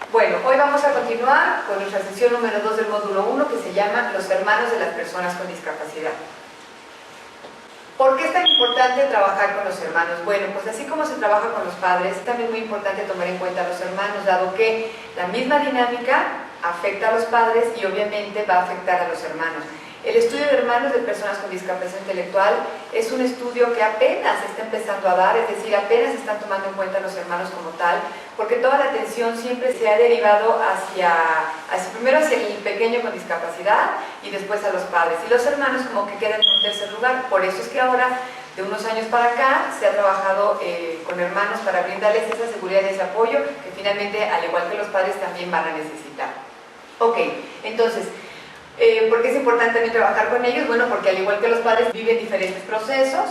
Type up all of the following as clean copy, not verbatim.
Bueno, hoy vamos a continuar con nuestra sesión número 2 del módulo 1, que se llama Los hermanos de las personas con discapacidad. ¿Por qué es tan importante trabajar con los hermanos? Bueno, pues así como se trabaja con los padres, es también muy importante tomar en cuenta a los hermanos, dado que la misma dinámica afecta a los padres y obviamente va a afectar a los hermanos. El estudio de hermanos de personas con discapacidad intelectual es un estudio que apenas está empezando a dar, es decir, apenas se están tomando en cuenta los hermanos como tal, porque toda la atención siempre se ha derivado primero hacia el pequeño con discapacidad y después a los padres. Y los hermanos como que quedan en un tercer lugar. Por eso es que ahora, de unos años para acá, se ha trabajado con hermanos para brindarles esa seguridad y ese apoyo que finalmente, al igual que los padres, también van a necesitar. Ok, entonces, ¿por qué es importante también trabajar con ellos? Bueno, porque al igual que los padres viven diferentes procesos,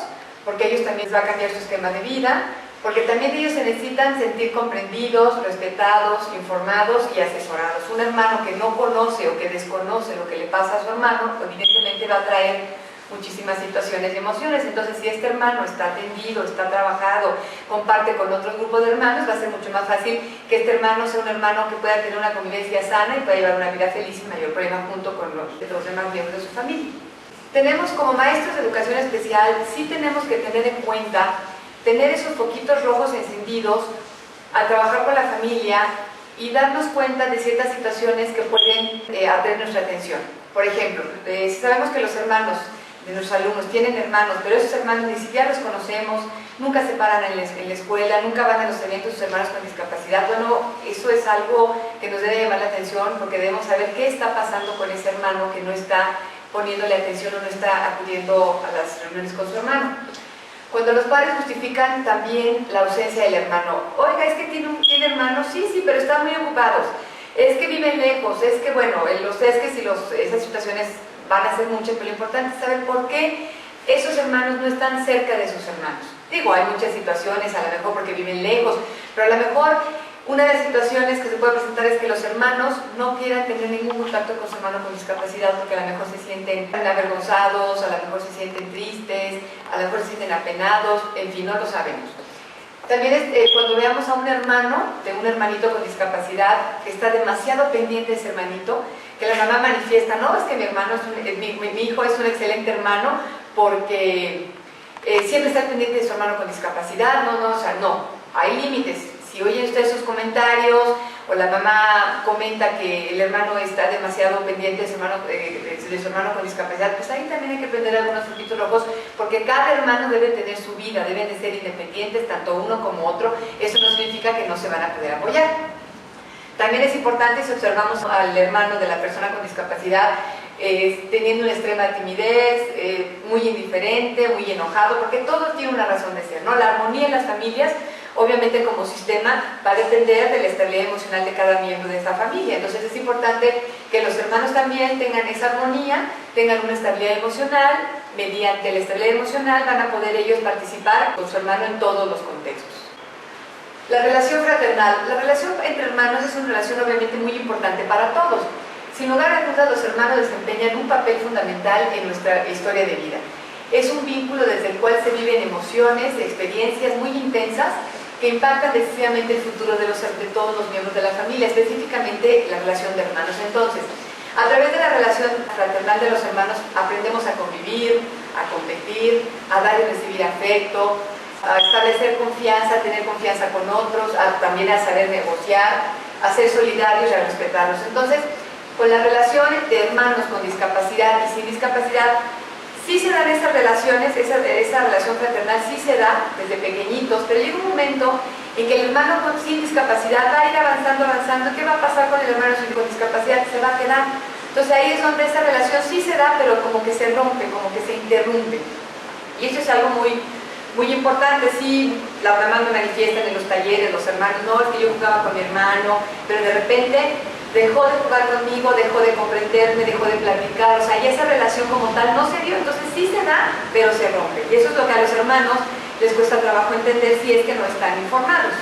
porque ellos también va a cambiar su esquema de vida, porque también ellos se necesitan sentir comprendidos, respetados, informados y asesorados. Un hermano que no conoce o que desconoce lo que le pasa a su hermano, evidentemente va a traer muchísimas situaciones y emociones. Entonces, si este hermano está atendido, está trabajado, comparte con otro grupo de hermanos, va a ser mucho más fácil que este hermano sea un hermano que pueda tener una convivencia sana y pueda llevar una vida feliz y mayor problema junto con los demás miembros de su familia. Tenemos como maestros de educación especial, sí tenemos que tener en cuenta tener esos foquitos rojos encendidos al trabajar con la familia y darnos cuenta de ciertas situaciones que pueden atraer nuestra atención. Por ejemplo, si sabemos que los hermanos de nuestros alumnos tienen hermanos, pero esos hermanos ni siquiera los conocemos, nunca se paran en la escuela, nunca van a los eventos de sus hermanos con discapacidad. Bueno, eso es algo que nos debe llamar la atención porque debemos saber qué está pasando con ese hermano que no está poniéndole atención o no está acudiendo a las reuniones con su hermano. Cuando los padres justifican también la ausencia del hermano, oiga, es que tiene hermanos, sí, pero están muy ocupados, es que viven lejos, es que bueno, los testes y esas situaciones van a ser muchas, pero lo importante es saber por qué esos hermanos no están cerca de sus hermanos. Digo, hay muchas situaciones, a lo mejor porque viven lejos, pero a lo mejor una de las situaciones que se puede presentar es que los hermanos no quieran tener ningún contacto con su hermano con discapacidad porque a lo mejor se sienten avergonzados, a lo mejor se sienten tristes, a lo mejor se sienten apenados, en fin, no lo sabemos. También cuando veamos a un hermano, de un hermanito con discapacidad, que está demasiado pendiente de ese hermanito, que la mamá manifiesta, no, es que mi hijo es un excelente hermano porque siempre está pendiente de su hermano con discapacidad, no, hay límites. Si oyen ustedes sus comentarios o la mamá comenta que el hermano está demasiado pendiente de su hermano con discapacidad, pues ahí también hay que prender algunos foquitos rojos porque cada hermano debe tener su vida, deben de ser independientes, tanto uno como otro. Eso no significa que no se van a poder apoyar. También es importante si observamos al hermano de la persona con discapacidad teniendo una extrema timidez, muy indiferente, muy enojado, porque todo tiene una razón de ser, ¿no? La armonía en las familias, obviamente como sistema, va a depender de la estabilidad emocional de cada miembro de esa familia. Entonces es importante que los hermanos también tengan esa armonía, tengan una estabilidad emocional. Mediante la estabilidad emocional van a poder ellos participar con su hermano en todos los contextos. La relación fraternal. La relación entre hermanos es una relación obviamente muy importante para todos. Sin lugar a dudas, los hermanos desempeñan un papel fundamental en nuestra historia de vida. Es un vínculo desde el cual se viven emociones, experiencias muy intensas que impactan decisivamente el futuro de todos los miembros de la familia, específicamente la relación de hermanos. Entonces, a través de la relación fraternal de los hermanos aprendemos a convivir, a competir, a dar y recibir afecto, a establecer confianza, a tener confianza con otros, también a saber negociar, a ser solidarios y a respetarlos. Entonces, con la relación de hermanos con discapacidad y sin discapacidad, sí se dan esas relaciones, esa relación fraternal sí se da desde pequeñitos, pero llega un momento en que el hermano sin discapacidad va a ir avanzando. ¿Qué va a pasar con el hermano con discapacidad? Se va a quedar. Entonces ahí es donde esa relación sí se da, pero como que se rompe, como que se interrumpe. Y eso es algo muy importante. Sí, la mamá me manifiesta en los talleres, los hermanos, no, es que yo jugaba con mi hermano, pero de repente dejó de jugar conmigo, dejó de comprenderme, dejó de platicar, o sea, y esa relación como tal no se dio. Entonces sí se da, pero se rompe. Y eso es lo que a los hermanos les cuesta trabajo entender si es que no están informados.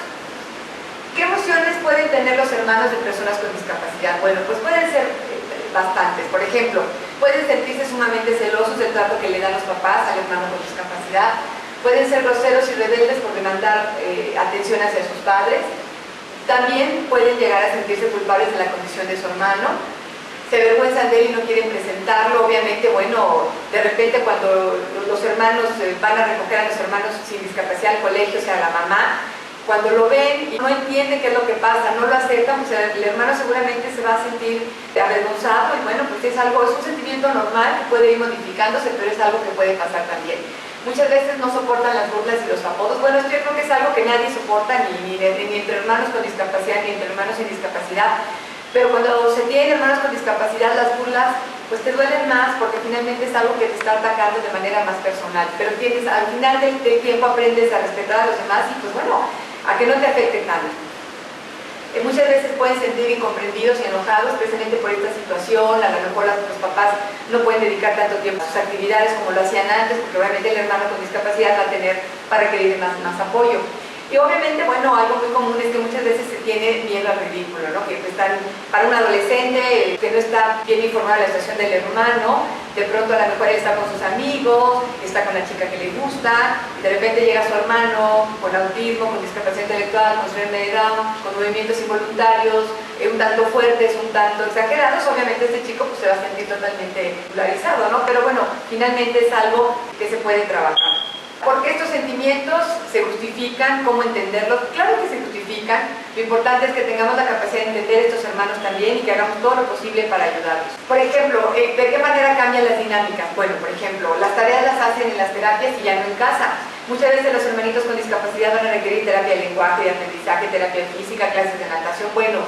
¿Qué emociones pueden tener los hermanos de personas con discapacidad? Bueno, pues pueden ser bastantes. Por ejemplo, pueden sentirse sumamente celosos del trato que le dan los papás al hermano con discapacidad, pueden ser groseros y rebeldes por demandar atención hacia sus padres, También pueden llegar a sentirse culpables de la condición de su hermano, se avergüenzan de él y no quieren presentarlo. Obviamente, bueno, de repente cuando los hermanos van a recoger a los hermanos sin discapacidad al colegio, o sea, a la mamá, cuando lo ven y no entienden qué es lo que pasa, no lo aceptan, pues el hermano seguramente se va a sentir avergonzado y bueno, pues es un sentimiento normal que puede ir modificándose, pero es algo que puede pasar también. Muchas veces no soportan las burlas y los apodos. Bueno, esto yo creo que es algo que nadie soporta, ni entre hermanos con discapacidad, ni entre hermanos sin discapacidad. Pero cuando se tienen hermanos con discapacidad, las burlas pues te duelen más porque finalmente es algo que te está atacando de manera más personal. Pero al final del tiempo aprendes a respetar a los demás y pues bueno, a que no te afecte tanto. Muchas veces pueden sentir incomprendidos y enojados precisamente por esta situación. A lo mejor los papás no pueden dedicar tanto tiempo a sus actividades como lo hacían antes, porque obviamente el hermano con discapacidad va a tener para que le den más apoyo. Y obviamente, bueno, algo muy común es que muchas veces se tiene miedo al ridículo, ¿no? Que están, para un adolescente que no está bien informado de la situación del hermano, de pronto a lo mejor él está con sus amigos, está con la chica que le gusta, y de repente llega su hermano con autismo, con discapacidad intelectual, con síndrome de Down, con movimientos involuntarios, un tanto fuertes, un tanto exagerados. Obviamente este chico pues, se va a sentir totalmente polarizado, ¿no? Pero bueno, finalmente es algo que se puede trabajar. ¿Por qué estos sentimientos se justifican? ¿Cómo entenderlos? Claro que se justifican. Lo importante es que tengamos la capacidad de entender a estos hermanos también y que hagamos todo lo posible para ayudarlos. Por ejemplo, ¿de qué manera cambian las dinámicas? Bueno, por ejemplo, las tareas las hacen en las terapias y ya no en casa. Muchas veces los hermanitos con discapacidad van a requerir terapia de lenguaje, de aprendizaje, terapia física, clases de natación, bueno,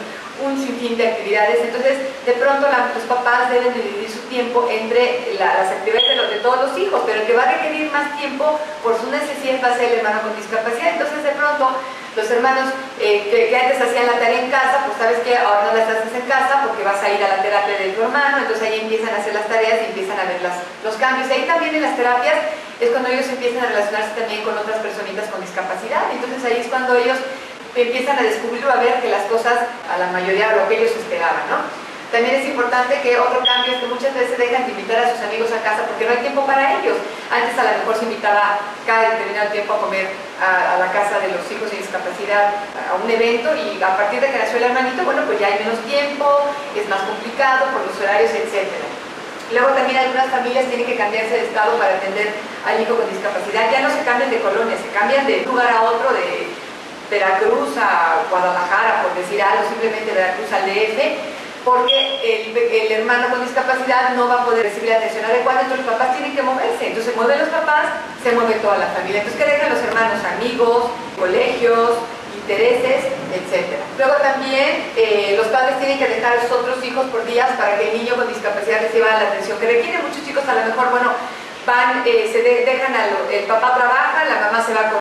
un sinfín de actividades. Entonces, de pronto los papás deben dividir su tiempo entre las actividades de todos los hijos, pero el que va a requerir más tiempo por sus necesidades va a ser el hermano con discapacidad. Entonces, de pronto, los hermanos que antes hacían la tarea en casa, pues sabes que ahora no las haces en casa porque vas a ir a la terapia de tu hermano, entonces ahí empiezan a hacer las tareas y empiezan a ver los cambios. Y ahí también en las terapias es cuando ellos empiezan a relacionarse también con otras personitas con discapacidad. Entonces ahí es cuando ellos empiezan a descubrir o a ver que las cosas a la mayoría de lo que ellos esperaban, ¿no? También es importante que otro cambio es que muchas veces dejan de invitar a sus amigos a casa porque no hay tiempo para ellos. Antes a lo mejor se invitaba cada determinado tiempo a comer a la casa de los hijos sin discapacidad a un evento y a partir de que nació el hermanito, bueno, pues ya hay menos tiempo, es más complicado por los horarios, etc. Luego también algunas familias tienen que cambiarse de estado para atender al hijo con discapacidad. Ya no se cambian de colonia, se cambian de un lugar a otro, de Veracruz a Guadalajara, por decir algo, simplemente Veracruz al DF, porque el hermano con discapacidad no va a poder recibir la atención adecuada, entonces los papás tienen que moverse. Entonces se mueven los papás, se mueve toda la familia. Entonces, ¿qué dejan los hermanos? Amigos, colegios, intereses, etc. Luego también los padres tienen que dejar a sus otros hijos por días para que el niño con discapacidad reciba la atención que requiere. Muchos chicos a lo mejor, bueno, dejan el papá trabaja, la mamá se va a